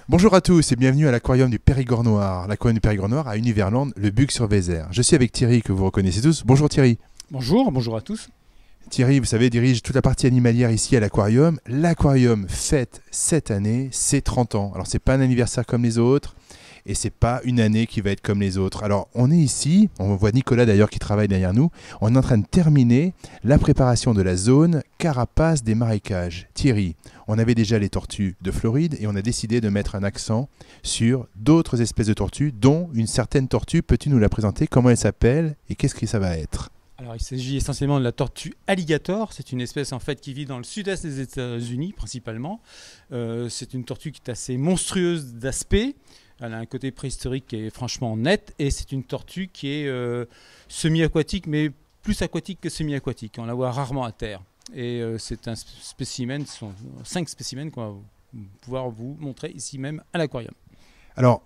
Bonjour à tous et bienvenue à l'aquarium du Périgord Noir. L'aquarium du Périgord Noir à Univerland, le Bug-sur-Vézère. Je suis avec Thierry que vous reconnaissez tous. Bonjour Thierry. Bonjour à tous. Thierry, vous savez, dirige toute la partie animalière ici à l'aquarium. L'aquarium fête cette année ses 30 ans. Alors c'est pas un anniversaire comme les autres et c'est pas une année qui va être comme les autres. Alors on est ici, on voit Nicolas d'ailleurs qui travaille derrière nous. On est en train de terminer la préparation de la zone carapace des marécages. Thierry, on avait déjà les tortues de Floride et on a décidé de mettre un accent sur d'autres espèces de tortues, dont une certaine tortue. Peux-tu nous la présenter? Comment elle s'appelle et qu'est-ce que ça va être? Alors, il s'agit essentiellement de la tortue alligator. C'est une espèce en fait qui vit dans le sud-est des États-Unis principalement. C'est une tortue qui est assez monstrueuse d'aspect. Elle a un côté préhistorique qui est franchement net et c'est une tortue qui est semi-aquatique, mais plus aquatique que semi-aquatique. On la voit rarement à terre. Et c'est un spécimen, ce sont 5 spécimens qu'on va pouvoir vous montrer ici même à l'aquarium. Alors,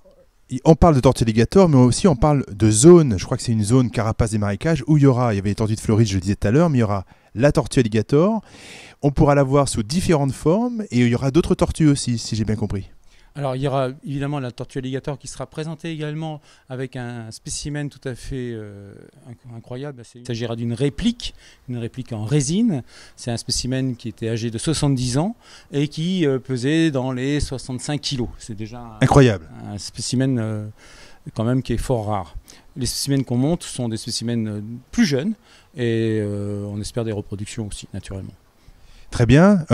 on parle de tortue alligator, mais aussi on parle de zone. Je crois que c'est une zone carapace des marécages où il y avait les tortues de Floride, je le disais tout à l'heure, mais il y aura la tortue alligator. On pourra la voir sous différentes formes et il y aura d'autres tortues aussi, si j'ai bien compris. Alors il y aura évidemment la tortue alligator qui sera présentée également avec un spécimen tout à fait incroyable. Il s'agira d'une réplique en résine. C'est un spécimen qui était âgé de 70 ans et qui pesait dans les 65 kg. C'est déjà Incroyable. Un spécimen quand même qui est fort rare. Les spécimens qu'on monte sont des spécimens plus jeunes et on espère des reproductions aussi naturellement. Très bien,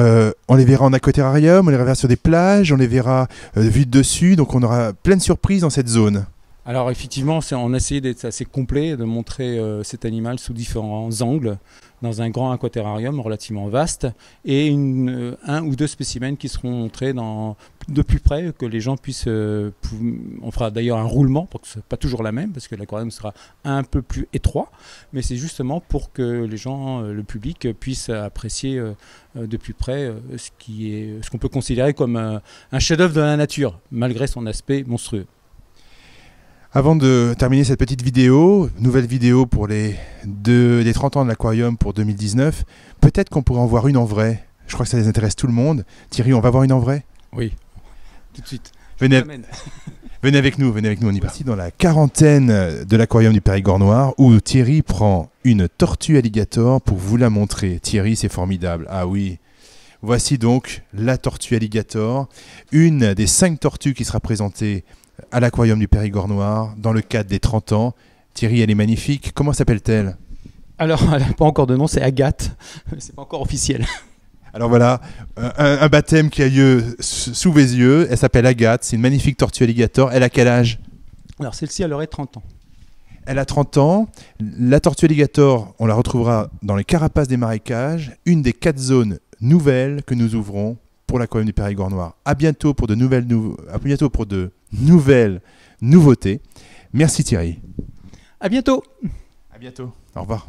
on les verra en aquaterrarium, on les verra sur des plages, on les verra vus de dessus, donc on aura plein de surprises dans cette zone. Alors effectivement, on a essayé d'être assez complet, de montrer cet animal sous différents angles, dans un grand aquaterrarium relativement vaste, et un ou deux spécimens qui seront montrés de plus près, que les gens puissent... on fera d'ailleurs un roulement, pour que ce soit pas toujours la même, parce que l'aquarium sera un peu plus étroit, mais c'est justement pour que les gens, le public, puissent apprécier de plus près ce qu'on peut considérer comme un chef-d'œuvre de la nature, malgré son aspect monstrueux. Avant de terminer cette petite vidéo, nouvelle vidéo pour les 30 ans de l'aquarium pour 2019, peut-être qu'on pourrait en voir une en vrai. Je crois que ça les intéresse tout le monde. Thierry, on va voir une en vrai? Oui, tout de suite. Venez avec nous, on y va. Ici dans la quarantaine de l'aquarium du Périgord Noir où Thierry prend une tortue alligator pour vous la montrer. Thierry, c'est formidable. Ah oui. Voici donc la tortue alligator, une des 5 tortues qui sera présentée à l'aquarium du Périgord Noir dans le cadre des 30 ans. Thierry, elle est magnifique. Comment s'appelle-t-elle? Alors, elle n'a pas encore de nom, c'est Agathe. C'est pas encore officiel. Alors voilà, un baptême qui a lieu sous mes yeux. Elle s'appelle Agathe, c'est une magnifique tortue alligator. Elle a quel âge? Alors celle-ci, elle aurait 30 ans. Elle a 30 ans. La tortue alligator, on la retrouvera dans les carapaces des marécages, une des 4 zones nouvelles que nous ouvrons pour l'aquarium du Périgord Noir. À bientôt pour de nouvelles nouveautés. Merci Thierry. À bientôt. À bientôt. Au revoir.